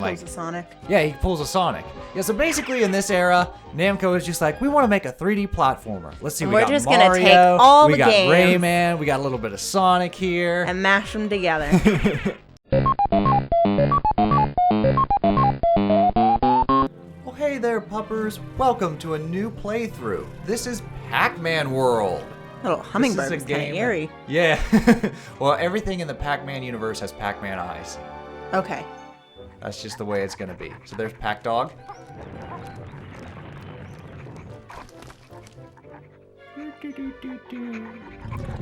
Pulls a Sonic. Yeah, he pulls a Sonic. Yeah, so basically in this era, Namco is just like, we want to make a 3D platformer. Let's see, We're got just Mario, gonna take all we the got games Rayman, we got a little bit of Sonic here. and mash them together. Well, hey there, puppers. Welcome to a new playthrough. This is Pac-Man World. Little hummingbird is kind game of eerie. Yeah. Well, everything in the Pac-Man universe has Pac-Man eyes. Okay. That's just the way it's gonna be. So there's Pac-Dog.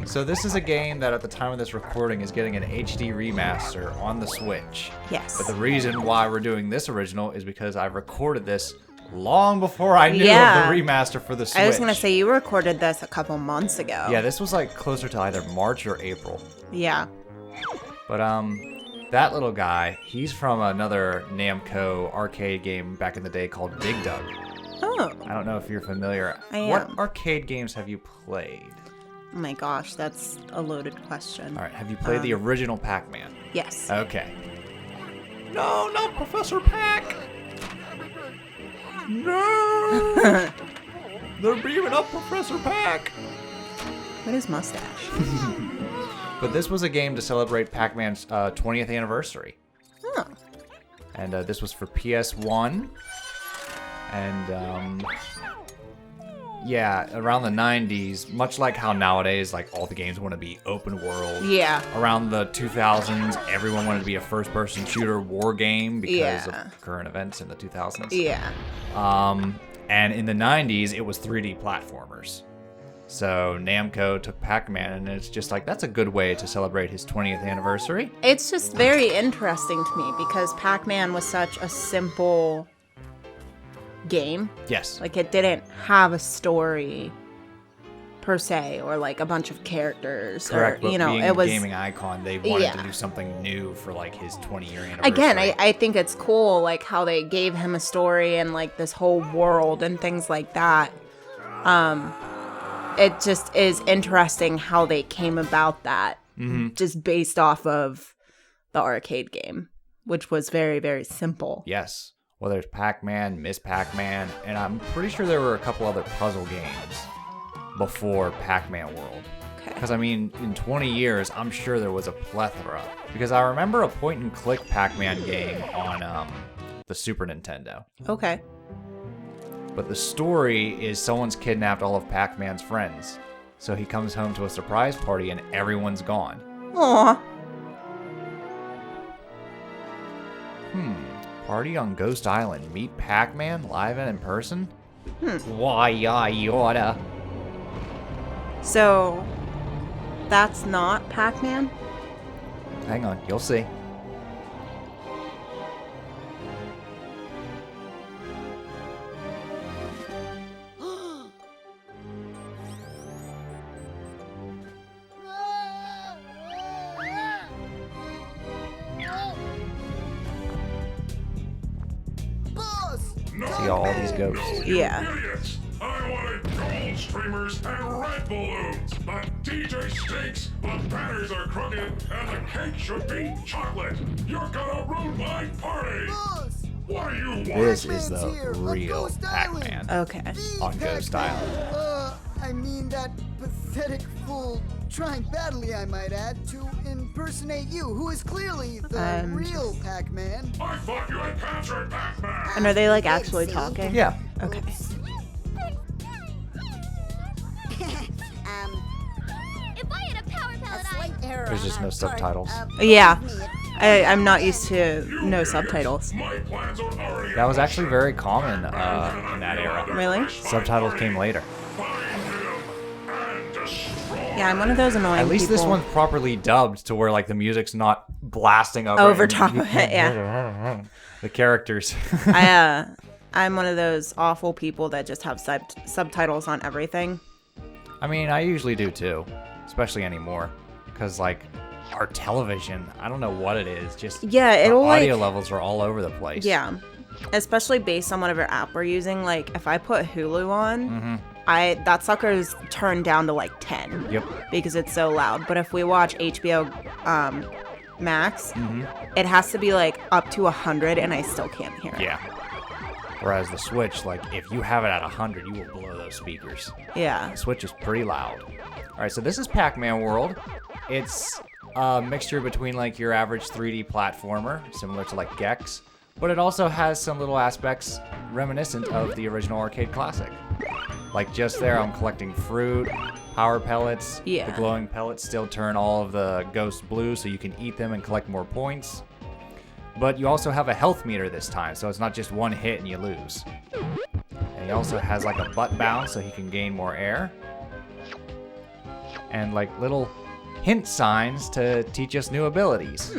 So this is a game that at the time of this recording is getting an HD remaster on the Switch. Yes. But the reason why we're doing this original is because I recorded this long before I knew of the remaster for the Switch. I was going to say, you recorded this a couple months ago. Yeah, this was like closer to either March or April. Yeah. But that little guy, he's from another Namco arcade game back in the day called Dig Dug. Oh. I don't know if you're familiar. I am. What arcade games have you played? Oh my gosh, that's a loaded question. All right, have you played the original Pac-Man? Yes. Okay. No, not Professor Pac! No! They're beaming up Professor Pac! What is mustache? But this was a game to celebrate Pac-Man's 20th anniversary. Oh. And this was for PS1. And, yeah, around the 90s, much like how nowadays, like, all the games want to be open world. Yeah. Around the 2000s, everyone wanted to be a first-person shooter war game because of current events in the 2000s. Yeah. And in the 90s, it was 3D platformers. So Namco took Pac-Man, and it's just like, that's a good way to celebrate his 20th anniversary. It's just very interesting to me because Pac-Man was such a simple game. Yes. Like, it didn't have a story per se, or like a bunch of characters. Correct, or, but being it was a gaming icon, they wanted to do something new for like his 20-year anniversary. Again, I think it's cool, like how they gave him a story and like this whole world and things like that. It just is interesting how they came about that, just based off of the arcade game, which was very, very simple. Yes. Well, there's Pac-Man, Miss Pac-Man, and I'm pretty sure there were a couple other puzzle games before Pac-Man World. Okay. Because, I mean, in 20 years, I'm sure there was a plethora. Because I remember a point-and-click Pac-Man game on the Super Nintendo. Okay. But the story is someone's kidnapped all of Pac-Man's friends. So he comes home to a surprise party and everyone's gone. Aww. Party on Ghost Island. Meet Pac-Man live and in person? Why, yoda. So, that's not Pac-Man? Hang on, you'll see. See all these ghosts. Yeah. Idiots! I wanted gold streamers and red balloons. The DJ stinks, the banners are crooked, and the cake should be chocolate. You're gonna ruin my party! What do you want? This is the real Pac-Man Okay. on Ghost Island. I mean that pathetic fool trying badly, I might add, to impersonate you, who is clearly the real Pac-Man. I thought you had captured Pac-Man! And are they like actually talking? Yeah. Okay. If I had a power pellet, There's just no subtitles. Yeah. I'm not used to no subtitles. My plans are already That was actually very common in that era. Really? Subtitles came later. Yeah, I'm one of those annoying At least people. this one's properly dubbed to where like the music's not blasting over Over and top you of it, can't- yeah. The characters. I'm one of those awful people that just have subtitles on everything. I mean, I usually do too, especially anymore, because like our television, I don't know what it is, just Yeah, the it'll audio like, levels are all over the place. yeah, especially based on whatever app we're using. Like if I put Hulu on, that sucker's turned down to like 10. Yep. Because it's so loud. But if we watch HBO max, it has to be like up to 100 and I still can't hear it. Yeah. Whereas the Switch, like, if you have it at 100, you will blow those speakers. Yeah. The Switch is pretty loud. All right, so this is Pac-Man World. It's a mixture between, like, your average 3D platformer, similar to, like, Gex, but it also has some little aspects reminiscent of the original arcade classic. Like, just there, I'm collecting fruit, power pellets. Yeah. The glowing pellets still turn all of the ghosts blue, so you can eat them and collect more points. But you also have a health meter this time, so it's not just one hit and you lose. And he also has like a butt bounce, so he can gain more air. And like little hint signs to teach us new abilities.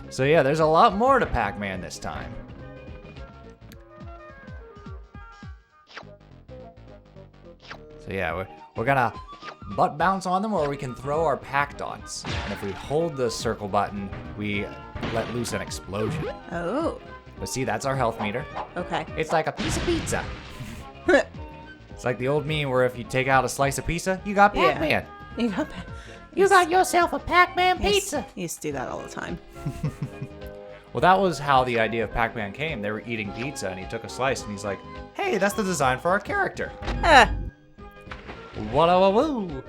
So yeah, there's a lot more to Pac-Man this time. So yeah, we're gonna butt bounce on them, or we can throw our Pac dots. And if we hold the circle button, we let loose an explosion. Oh. But see, that's our health meter. Okay. It's like a piece of pizza. It's like the old meme where if you take out a slice of pizza, you got Pac-Man. Yeah. You got yourself a Pac-Man pizza. I used to do that all the time. Well, that was how the idea of Pac-Man came. They were eating pizza, and he took a slice, and he's like, hey, that's the design for our character. Woo!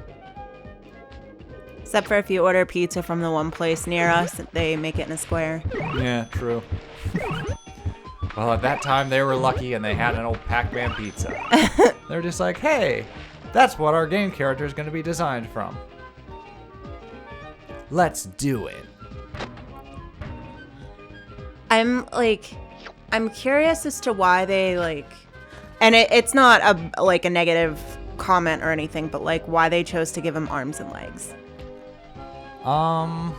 Except for if you order pizza from the one place near us, they make it in a square. Yeah, true. Well, at that time, they were lucky, and they had an old Pac-Man pizza. They're just like, hey, that's what our game character is going to be designed from. Let's do it. I'm curious as to why they like, and it's not a negative comment or anything, but like why they chose to give him arms and legs. I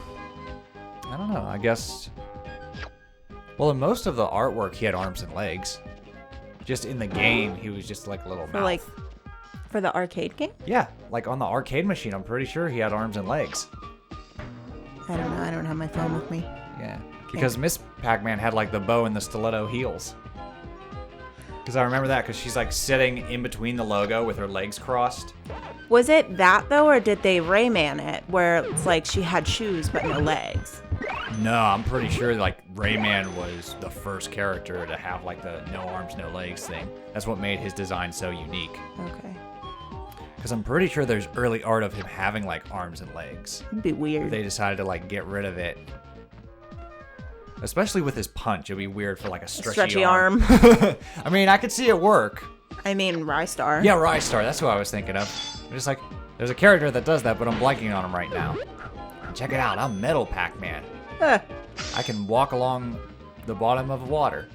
don't know. I guess. Well, in most of the artwork, he had arms and legs. Just in the game, he was just like a little mouth. For the arcade game? Yeah, like on the arcade machine, I'm pretty sure he had arms and legs. I don't know. I don't have my phone with me. Yeah, because Miss Pac-Man had like the bow and the stiletto heels. Because I remember that, because she's like sitting in between the logo with her legs crossed. Was it that though, or did they Rayman it, where it's like she had shoes but no legs? No, I'm pretty sure like Rayman was the first character to have like the no arms, no legs thing. That's what made his design so unique. Okay. Because I'm pretty sure there's early art of him having like arms and legs. It'd be weird. They decided to like get rid of it. Especially with his punch, it'd be weird for like a stretchy arm. I mean, I could see it work. I mean, Rystar. Yeah, Rystar. That's who I was thinking of. I'm just like, there's a character that does that, but I'm blanking on him right now. Check it out. I'm Metal Pac-Man. I can walk along the bottom of water.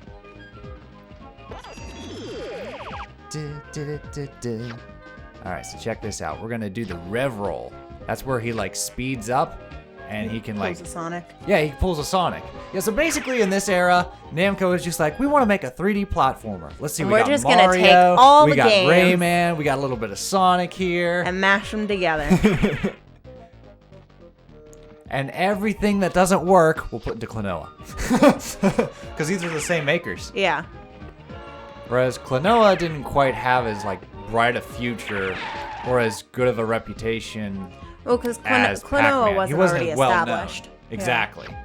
Alright, so check this out. We're going to do the Rev Roll. That's where he like speeds up. And he can like... Pulls a Sonic. Yeah, he pulls a Sonic. Yeah, so basically in this era, Namco is just like, we want to make a 3D platformer. Let's see, We're got just Mario, gonna take all the got games Rayman, we got a little bit of Sonic here. And mash them together. And everything that doesn't work, we'll put into Klonoa. Because these are the same makers. Yeah. Whereas Klonoa didn't quite have as like bright a future or as good of a reputation. Well, because Klonoa wasn't already established. Exactly. Yeah.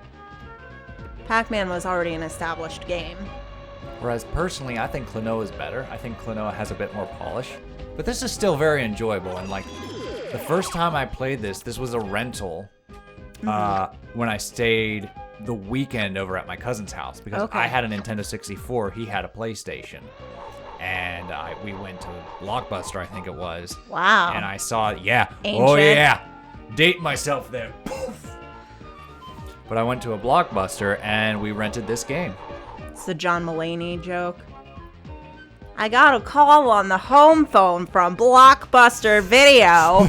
Pac-Man was already an established game. Whereas personally, I think Klonoa is better. I think Klonoa has a bit more polish. But this is still very enjoyable. And like, the first time I played this was a rental when I stayed the weekend over at my cousin's house. Because I had a Nintendo 64, he had a PlayStation. And we went to Blockbuster, I think it was. Wow. And I saw, Ancient. Oh yeah. Date myself there. Poof. But I went to a Blockbuster and we rented this game. It's the John Mulaney joke. I got a call on the home phone from Blockbuster Video.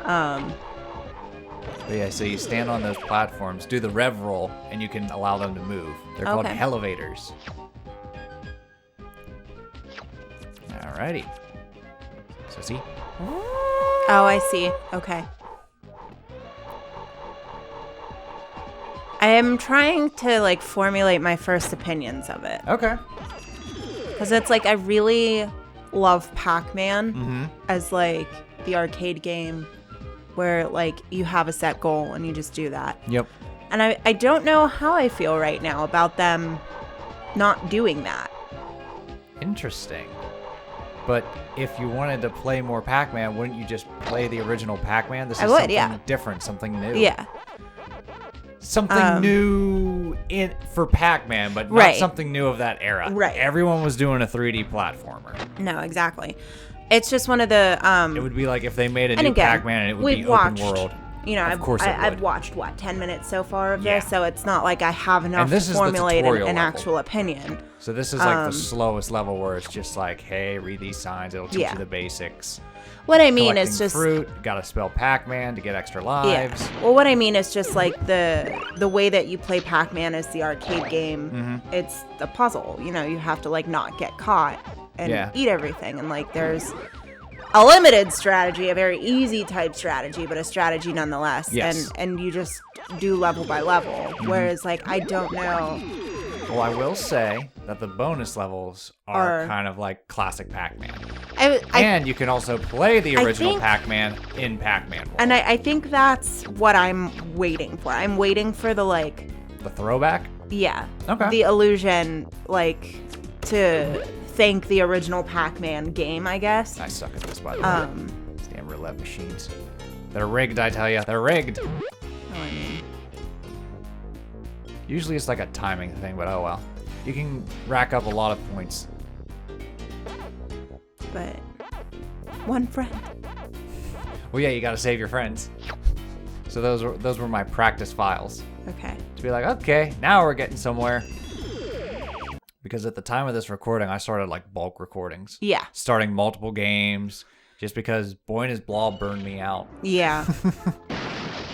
But yeah, so you stand on those platforms, do the rev roll, and you can allow them to move. They're called elevators. Alrighty. So see? Oh, I see. Okay. I am trying to like formulate my first opinions of it. Okay. Because it's like I really love Pac-Man as like the arcade game where like you have a set goal and you just do that. Yep. And I don't know how I feel right now about them not doing that. Interesting. But if you wanted to play more Pac-Man, wouldn't you just play the original Pac-Man? This is something different, something new. Yeah. Something new for Pac-Man, but not something new of that era. Right. Everyone was doing a 3D platformer. No, exactly. It's just one of the it would be like if they made a and new again, Pac-Man and it would we've be watched, open world. You know, I've watched 10 minutes so far of this, so it's not like I have enough to formulate an actual opinion. So this is like the slowest level where it's just like, hey, read these signs, it'll teach you the basics. What I mean is just fruit, gotta spell Pac-Man to get extra lives. Yeah. Well, what I mean is just like the way that you play Pac-Man is the arcade game. It's a puzzle. You know, you have to like not get caught and eat everything, and like there's a limited strategy, a very easy type strategy, but a strategy nonetheless. Yes. And you just do level by level. Whereas like I don't know. Well, I will say that the bonus levels are kind of like classic Pac-Man. And you can also play the original Pac-Man in Pac-Man World. And I think that's what I'm waiting for. I'm waiting for the like... The throwback? Yeah. Okay. The illusion, like, to thank the original Pac-Man game, I guess. I suck at this, by the way. These damn roulette machines. They're rigged, I tell you. They're rigged. Oh, I mean... Usually it's like a timing thing, but oh well. You can rack up a lot of points. But one friend. Well, yeah, you gotta save your friends. So those were my practice files. Okay. To be like, okay, now we're getting somewhere. Because at the time of this recording, I started like bulk recordings. Yeah. Starting multiple games, just because Boy and His Blob burned me out. Yeah.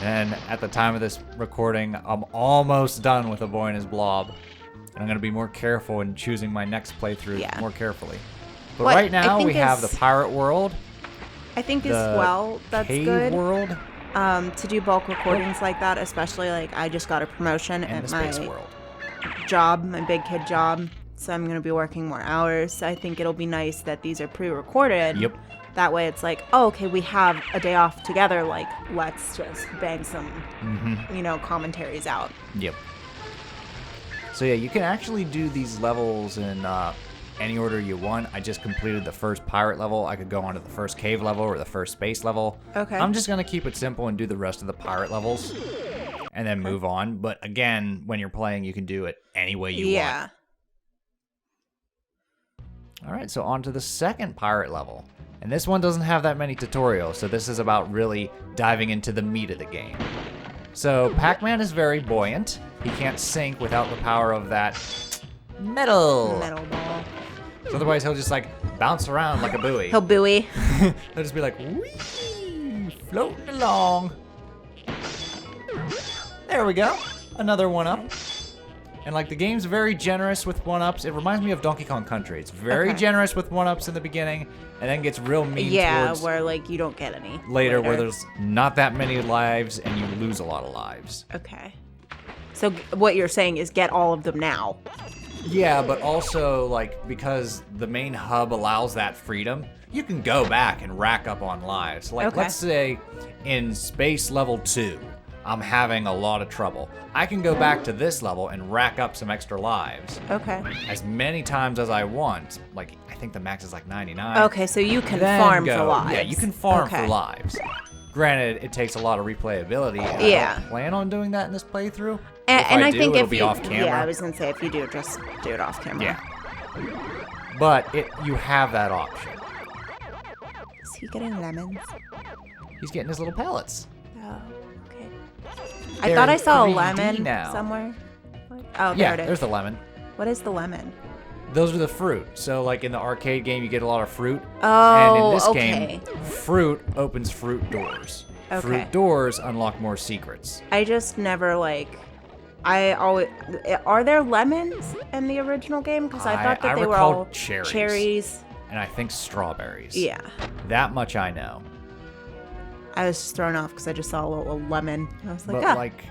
And at the time of this recording, I'm almost done with A Boy and His Blob. And I'm going to be more careful in choosing my next playthrough more carefully. But right now, we have the Pirate World. I think as well, that's Cave good. World. To do bulk recordings like that, especially like I just got a promotion And at the my Space World. job, my big kid job. So I'm going to be working more hours. So I think it'll be nice that these are pre-recorded. Yep. That way it's like, oh, okay, we have a day off together. Like, let's just bang some, commentaries out. Yep. So yeah, you can actually do these levels in any order you want. I just completed the first pirate level. I could go on to the first cave level or the first space level. Okay. I'm just going to keep it simple and do the rest of the pirate levels and then move on. But again, when you're playing, you can do it any way you want. All right, so on to the second pirate level. And this one doesn't have that many tutorials, so this is about really diving into the meat of the game. So Pac-Man is very buoyant. He can't sink without the power of that metal ball. So otherwise he'll just like bounce around like a buoy. He'll buoy. He'll just be like, whee, floating along. There we go. Another one up. And like the game's very generous with one-ups. It reminds me of Donkey Kong Country. It's very generous with one-ups in the beginning, and then gets real mean towards where like you don't get any later, where there's not that many lives and you lose a lot of lives. Okay. So what you're saying is get all of them now. Yeah, but also like because the main hub allows that freedom, you can go back and rack up on lives. Like let's say in Space Level 2. I'm having a lot of trouble. I can go back to this level and rack up some extra lives. Okay. As many times as I want. Like, I think the max is like 99. Okay, so you can farm for lives. Yeah, you can farm for lives. Granted, it takes a lot of replayability. And I don't plan on doing that in this playthrough. And I think it'll if be you, off camera. Yeah, I was gonna say if you do, just do it off camera. Yeah. But you have that option. Is he getting lemons? He's getting his little pellets. Oh. I thought I saw a lemon somewhere. Oh, there it is. There's the lemon. What is the lemon? Those are the fruit. So, like in the arcade game, you get a lot of fruit. Oh, and in this game, fruit opens fruit doors. Okay. Fruit doors unlock more secrets. I just never are there lemons in the original game? Because I thought that they were all cherries. And I think strawberries. Yeah. That much I know. I was just thrown off because I just saw a little lemon. I was like,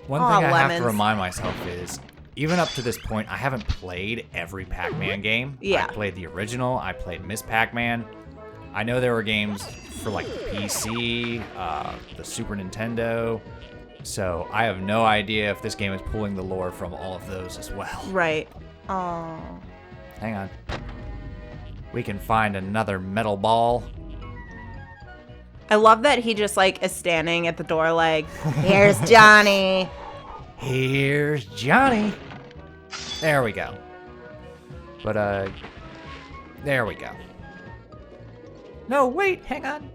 one thing I have to remind myself is, even up to this point, I haven't played every Pac-Man game. Yeah. I played the original. I played Miss Pac-Man. I know there were games for like PC, the Super Nintendo. So I have no idea if this game is pulling the lore from all of those as well. Right. Oh. Hang on. We can find another metal ball. I love that he just like is standing at the door like, here's Johnny. Here's Johnny. There we go. But, there we go. No, wait, hang on.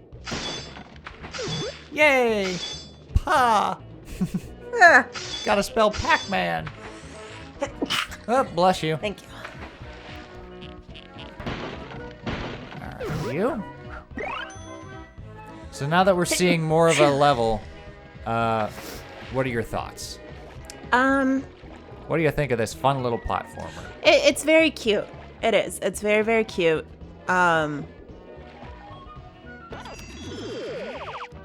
Yay! Pa! Gotta spell Pac-Man. Oh, bless you. Thank you. Are you? So now that we're seeing more of a level, what are your thoughts? What do you think of this fun little platformer? It's very cute. It is. It's very, very cute.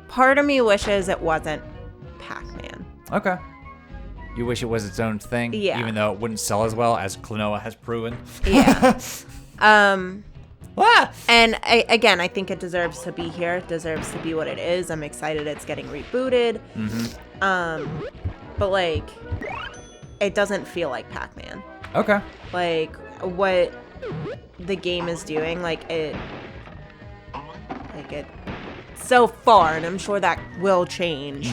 Part of me wishes it wasn't Pac-Man. Okay. You wish it was its own thing? Yeah. Even though it wouldn't sell as well, as Klonoa has proven? Yeah. What? And I think it deserves to be here. It deserves to be what it is. I'm excited it's getting rebooted. Mm-hmm. But, like, it doesn't feel like Pac-Man. Okay. Like, what the game is doing, it so far, and I'm sure that will change,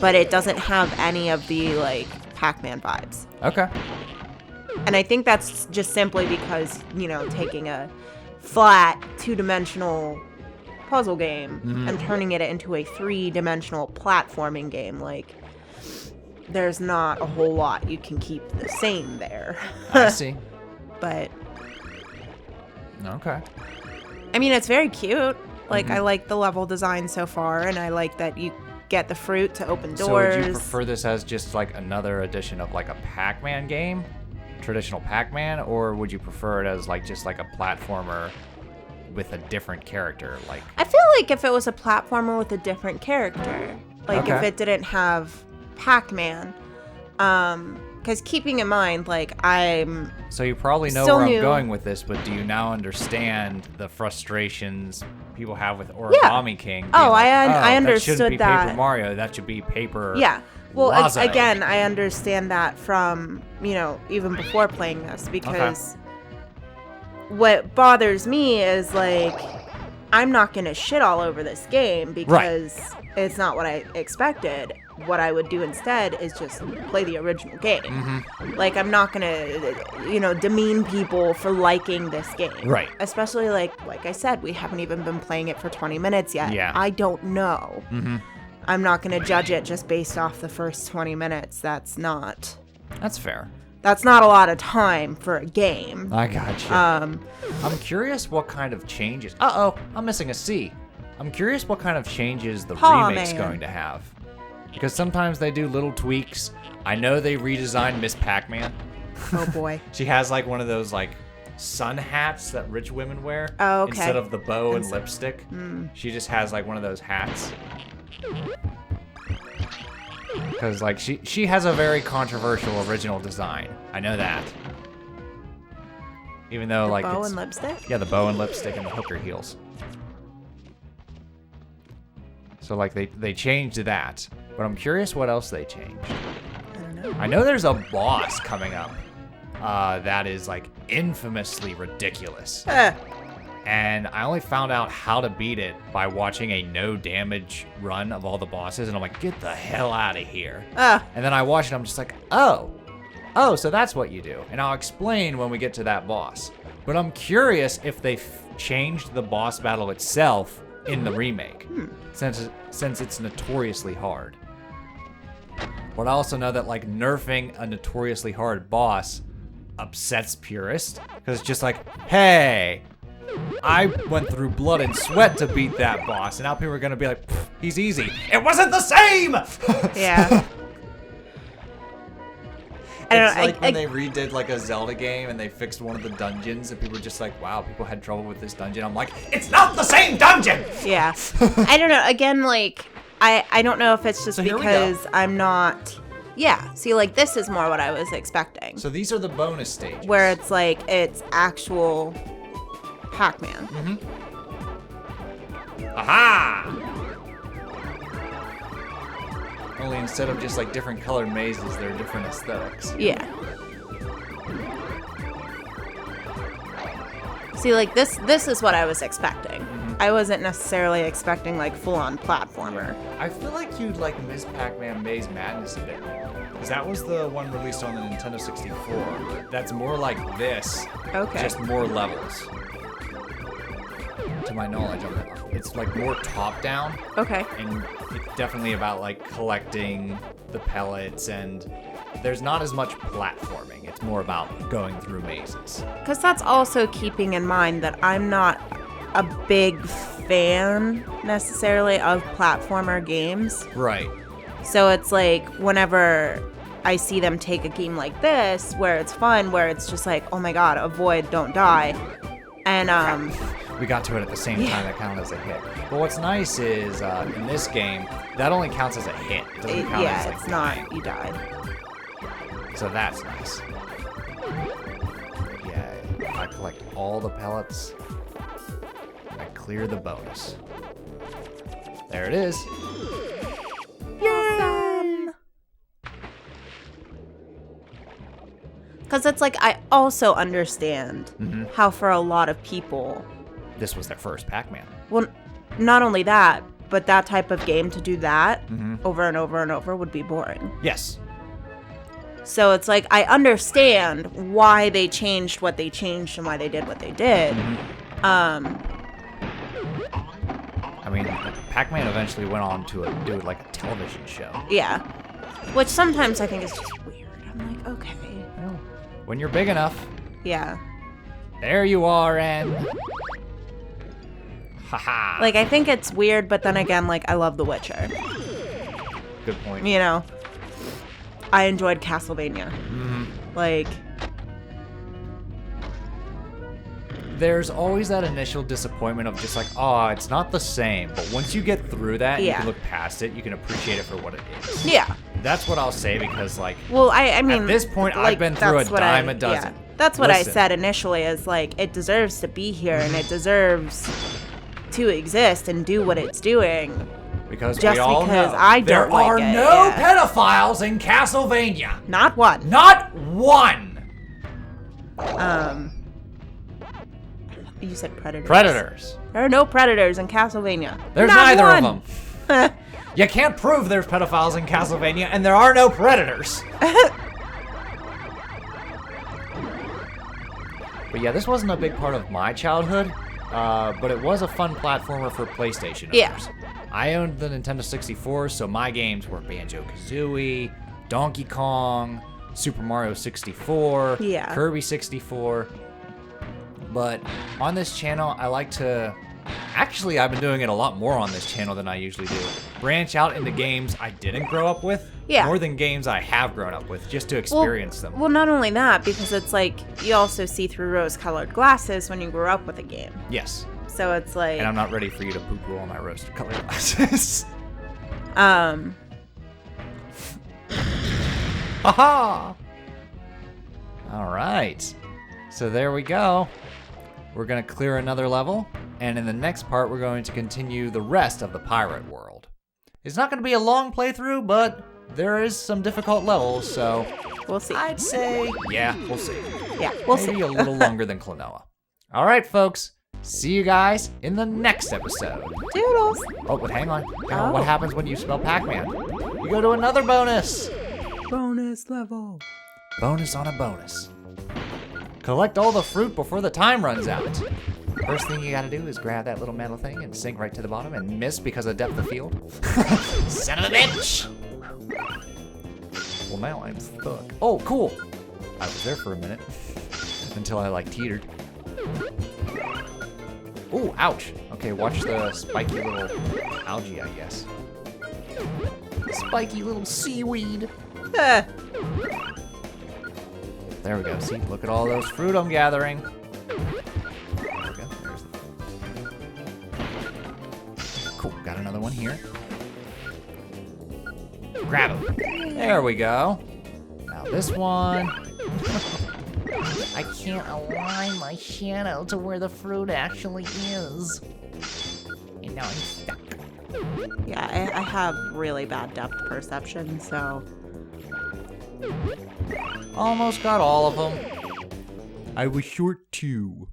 but it doesn't have any of the, Pac-Man vibes. Okay. And I think that's just simply because, taking a flat, two-dimensional puzzle game and turning it into a three-dimensional platforming game, there's not a whole lot you can keep the same there. I see. But Okay. I mean, it's very cute. I like the level design so far, and I like that you get the fruit to open doors. So would you prefer this as just another edition of a Pac-Man game? Traditional Pac-Man? Or would you prefer it as just a platformer with a different character? I feel like if it was a platformer with a different character, Okay. if it didn't have Pac-Man, because keeping in mind, I'm So you probably know still where new. I'm going with this, but do you now understand the frustrations people have with Origami King? being Oh, I that understood shouldn't be that. Paper Mario. That should be Paper. Yeah. Well, Lazo. again, I understand that from, even before playing this, because what bothers me is, I'm not going to shit all over this game because it's not what I expected. What I would do instead is just play the original game. I'm not going to, demean people for liking this game. Right. Especially, like I said, we haven't even been playing it for 20 minutes yet. Yeah. I don't know. I'm not going to judge it just based off the first 20 minutes. That's fair. That's not a lot of time for a game. I got you. I'm curious what kind of changes. Uh-oh, I'm missing a C. I'm curious what kind of changes the remake's going to have. Because sometimes they do little tweaks. I know they redesigned Miss Pac-Man. Oh, boy. She has one of those sun hats that rich women wear. Oh, okay. Instead of the bow and lipstick. She just has one of those hats. Because she has a very controversial original design. I know that. Even though The bow it's, and lipstick? yeah, the bow and lipstick and the hooker heels. So they changed that, but I'm curious what else they changed. I don't know. I know there's a boss coming up that is infamously ridiculous. And I only found out how to beat it by watching a no damage run of all the bosses, and I'm like, get the hell out of here. And then I watch it, I'm just like, oh, so that's what you do. And I'll explain when we get to that boss. But I'm curious if they changed the boss battle itself in the remake, since it's notoriously hard. But I also know that nerfing a notoriously hard boss upsets purists, because it's just hey, I went through blood and sweat to beat that boss, and now people are gonna be like, he's easy. It wasn't the same! Yeah. I don't know. It's when they redid a Zelda game and they fixed one of the dungeons, and people were just like, wow, people had trouble with this dungeon. I'm like, it's not the same dungeon! Yeah. I don't know. Again, I don't know if it's just So here we go. because I'm not... Yeah. See, this is more what I was expecting. So these are the bonus stages. Where it's it's actual Pac-Man. Aha! Only instead of just like different colored mazes, there are different aesthetics. Yeah. See, like this is what I was expecting. I wasn't necessarily expecting like full-on platformer. I feel like you'd like Ms. Pac-Man Maze Madness a bit more. Because that was the one released on the Nintendo 64. That's more like this. Okay. Just more levels. To my knowledge, it's like more top-down. Okay. And it's definitely about like collecting the pellets, and there's not as much platforming. It's more about going through mazes. Because that's also keeping in mind that I'm not a big fan necessarily of platformer games. Right. So it's like whenever I see them take a game like this, where it's fun, where it's just like, oh my god, avoid, don't die. And we got to it at the same time. That counted as a hit. But what's nice is in this game, that only counts as a hit. It doesn't count as like it's not, you died. So that's nice. Yeah, if I collect all the pellets, I clear the bonus. There it is. Awesome. Because it's like, I also understand how for a lot of people, This was their first Pac-Man. well, not only that, but that type of game to do that over and over and over would be boring. Yes. So it's like, I understand why they changed what they changed and why they did what they did. I mean, Pac-Man eventually went on to do like a television show. Yeah. Which sometimes I think is just weird. I'm like, okay. Well, when you're big enough, Yeah. there you are, and haha. Like, I think it's weird, but then again, like, I love The Witcher. Good point. You know? I enjoyed Castlevania. Like, There's always that initial disappointment of just like, oh, it's not the same. But once you get through that, you can look past it. You can appreciate it for what it is. yeah. That's what I'll say, because like, Well, I mean, at this point, like, I've been through a that's what dime a dozen. Yeah. That's what I Listen. said initially, is like, it deserves to be here and it deserves to exist and do what it's doing. Because Just we all because know I don't there like are it, no yeah. pedophiles in Castlevania. Not one. Not one. You said predators. Predators. There are no predators in Castlevania. There's Not neither one. of them. You can't prove there's pedophiles in Castlevania, and there are no predators. But yeah, this wasn't a big part of my childhood, but it was a fun platformer for PlayStation owners. Yeah. I owned the Nintendo 64, so my games were Banjo-Kazooie, Donkey Kong, Super Mario 64, Yeah. Kirby 64. But on this channel, I like to... Actually, I've been doing it a lot more on this channel than I usually do. Branch out into games I didn't grow up with, Yeah. more than games I have grown up with, just to experience them. Well, not only that, because it's like, you also see through rose-colored glasses when you grew up with a game. Yes. So it's like... And I'm not ready for you to poop roll my roasted colored glasses. Haha! All right. So there we go. We're going to clear another level, and in the next part, we're going to continue the rest of the pirate world. It's not going to be a long playthrough, but there is some difficult levels, so We'll see. I'd say, yeah, we'll see. Yeah, we'll Maybe see. a little longer than Klonoa. All right, folks. See you guys in the next episode. Doodles. Oh, but hang on. Oh. What happens when you spell Pac-Man? You go to another bonus. Bonus level. Bonus on a bonus. Collect all the fruit before the time runs out. First thing you gotta do is grab that little metal thing and sink right to the bottom and miss because of depth of field. Son of a bitch! Well, now I'm stuck. Oh, cool. I was there for a minute until I like teetered. Ooh, ouch. Okay, watch the spiky little algae, I guess. Spiky little seaweed. Eh. There we go. See, look at all those fruit I'm gathering. There we go. There's the... Cool. Got another one here. Grab him. There we go. Now this one. I can't align my shadow to where the fruit actually is. And now I'm stuck. Yeah, I have really bad depth perception, so... Almost got all of them. I was short 2.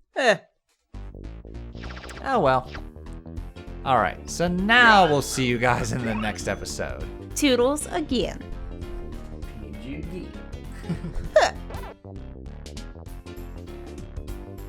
Oh well. Alright, so now we'll see you guys in the next episode. Toodles again. PGG.